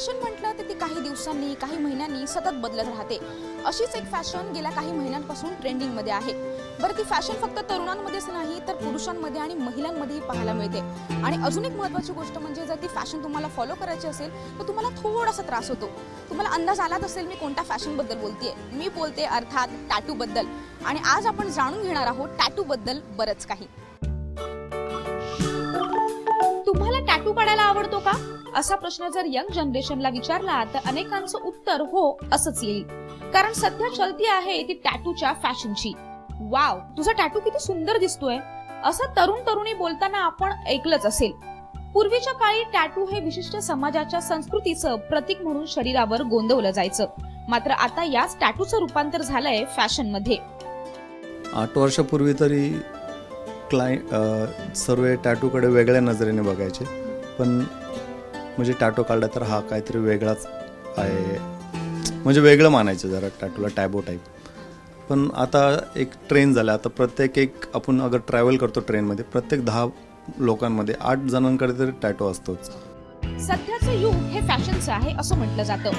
Fashion म्हटलं तर ती काही दिवसांनी काही महिन्यांनी सतत बदलत राहते। अशीच एक फॅशन गेल्या काही महिन्यांपासून ट्रेंडिंग मध्ये आहे। बरं, ती फॅशन फक्त तरुणांमध्येच नाही तर पुरुषांमध्ये आणि महिलांमध्येही पाहायला मिळते। आणि अजून एक महत्त्वाची गोष्ट म्हणजे जर ती फॅशन तुम्हाला फॉलो करायची असेल तर तुम्हाला थोडासा त्रास होतो। तुम्हाला अंदाज आलाच असेल मी कोणत्या फॅशन बद्दल बोलतेय। मी बोलते अर्थात टॅटू बद्दल। आणि आज आपण जाणून घेणार आहोत टॅटू बद्दल बरंच काही। तुम्हाला टॅटू काढायला आवडतो का असा प्रश्न जर यंग जनरेशनला विचारला तर अनेकांचं उत्तर हो असंच येईल। कारण सध्या चलती आहे ती टॅटूच्या फॅशनची। वाव, तुझा टॅटू किती सुंदर दिसतोय असं तरुण तरुणी बोलताना आपण ऐकलंच असेल। पूर्वीच्या काळी टॅटू हे विशिष्ट समाजाच्या संस्कृतीचं प्रतीक म्हणून शरीरावर गोंदवलं जायचं। मात्र आता याच टॅटूचं रूपांतर झालंय फॅशन मध्ये। 8 वर्षापूर्वी तरी सर्व टॅटूकडे वेगळ्या नजरेने बघायचे, पण म्हणजे टॅटू काढला तर हा काहीतरी वेगळाच आहे, म्हणजे वेगळं मानायचं जरा टॅटूला, टॅबो टाईप। पण आता एक ट्रेंड झाला। आता प्रत्येक आपण अगर ट्रॅव्हल करतो ट्रेनमध्ये, प्रत्येक 10 लोकांमध्ये 8 जणांकडे तरी टॅटू असतोच। सध्याचं युग हे फॅशनचं आहे असं म्हटलं जातं।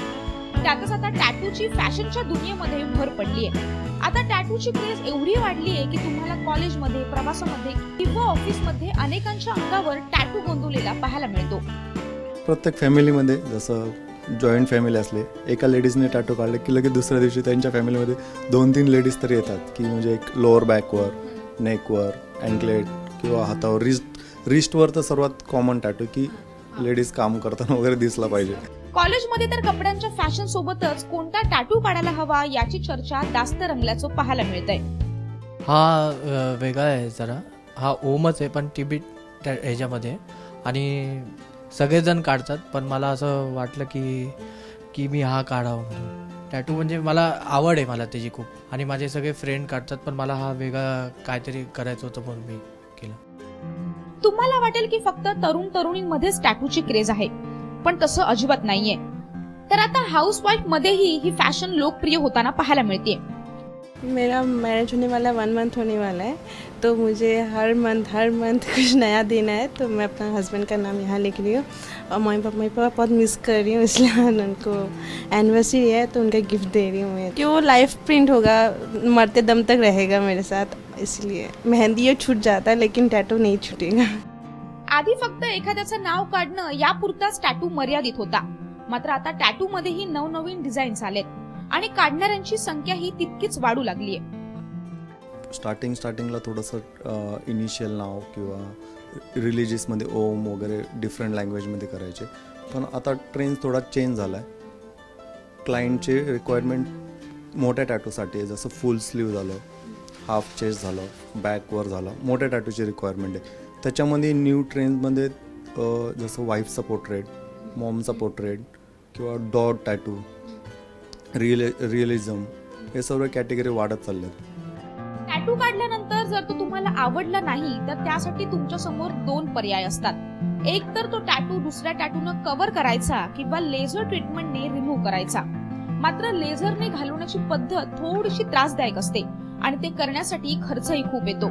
त्यातच आता टॅटूची फॅशनच्या दुनियेमध्ये भर पडली आहे। आता टॅटूची क्रेज एवढी वाढली आहे की तुम्हाला कॉलेजमध्ये, प्रवासामध्ये किंवा ऑफिसमध्ये अनेकांच्या अंगावर टॅटू गोंदवलेला पाहायला मिळतो। प्रत्येक फॅमिलीमध्ये जसं जॉईंट फॅमिली असले, एका लेडीजने टॅटू काढले की लगेच दुसऱ्या दिवशी त्यांच्या फॅमिलीमध्ये 2-3 लेडीज तरी येतात की म्हणजे एक लोअर बॅकवर, नेकवर, अँकलेट किंवा हातावर, रिस्टवर तर सर्वात कॉमन टॅटू की लेडीज काम करताना वगैरे दिसला पाहिजे। कॉलेजमध्ये तर कपड्यांच्या फॅशन सोबतच कोणता टॅटू काढायला हवा याची चर्चा जास्त रंगल्याचं पाहायला मिळतंय। हा वेगळा आहे जरा, हा ओमच आहे पण टिबेट ह्याच्यामध्ये, आणि सगळेजण काढतात पण मला असं वाटलं की मी हा काढावं म्हणून टॅटू। म्हणजे मला आवड आहे मला त्याची खूप, आणि माझे सगळे फ्रेंड काढतात पण मला हा वेगळा काहीतरी करायचं होतं म्हणून मी केलं। तुम्हाला वाटेल की फक्त तरुण तरुणींमध्येच टॅटूची क्रेज आहे, पण तसं अजिबात नाहीये। तर आता हाऊसवाईफ मध्येही ही फॅशन लोकप्रिय होताना पाहायला मिळते। मेरा मैरिज होने वाला 1 मंथ होने वाला है, तो मुझे हर मंथ कुछ नया देना है, तो मैं अपना हस्बैंड का नाम यहाँ लिख रही हूँ। और मम्मी पापा बहुत मिस कर रही हूँ, इसलिए उनको एनिवर्सरी है तो उनका गिफ्ट दे रही हूँ मैं, कि वो लाइफ प्रिंट होगा, मरते दम तक रहेगा मेरे साथ। इसलिए मेहंदी ये छूट जाता है लेकिन टैटू नहीं छूटेगा। आधी फक्त एखाद्याचं नाव काढणं यापुरताच टॅटू मर्यादित होता। मात्र आता टॅटू मध्येही नवनवीन डिझाईन्स आलेत आणि काढणाऱ्यांची संख्या ही तितकीच वाढू लागली आहे। स्टार्टिंगला थोडंसं इनिशियल नाव किंवा रिलिजियसमध्ये ओम वगैरे डिफरंट लँग्वेजमध्ये करायचे, पण आता ट्रेंड थोडा चेंज झाला आहे। क्लायंटचे रिक्वायरमेंट मोठ्या टॅटूसाठी आहे, जसं फुल स्लीव झालं, हाफ चेस्ट झालं, बॅकवर झालं, मोठ्या टॅटूची रिक्वायरमेंट आहे। त्याच्यामध्ये न्यू ट्रेंडमध्ये जसं वाईफचा पोर्ट्रेट, मॉमचा पोर्ट्रेट किंवा डॉट टॅटू, रिअलिझम, हे सर्व कॅटेगरी वाढत चालल्यात। टॅटू काढल्यानंतर जर तो तुम्हाला आवडला नाही तर त्यासाठी तुमच्या समोर 2 पर्याय असतात। एक तर तो टॅटू दुसऱ्या टॅटूनं कव्हर करायचा किंवा लेझर ट्रीटमेंटने रिमूव्ह करायचा। मात्र लेझरने घालवण्याची पद्धत थोडीशी त्रासदायक असते आणि ते करण्यासाठी खर्चही खूप येतो।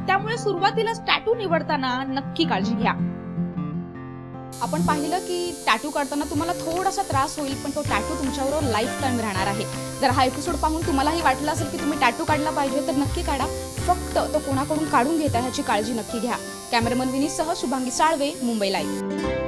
त्यामुळे सुरुवातीलाच टॅटू निवडताना नक्की काळजी घ्या। आपण पाहिलं की टॅटू काढताना तुम्हाला थोडासा त्रास होईल, पण तो टॅटू तुमच्यावर लाईफ टाइम राहणार आहे। जर हा एपिसोड पाहून तुम्हालाही वाटलं असेल की तुम्ही टॅटू काढला पाहिजे तर नक्की काढा, फक्त तो कोणाकडून काढून घेता ह्याची काळजी नक्की घ्या। कॅमेरामन विनीतसह शुभांगी साळवे, मुंबई लाईव्ह।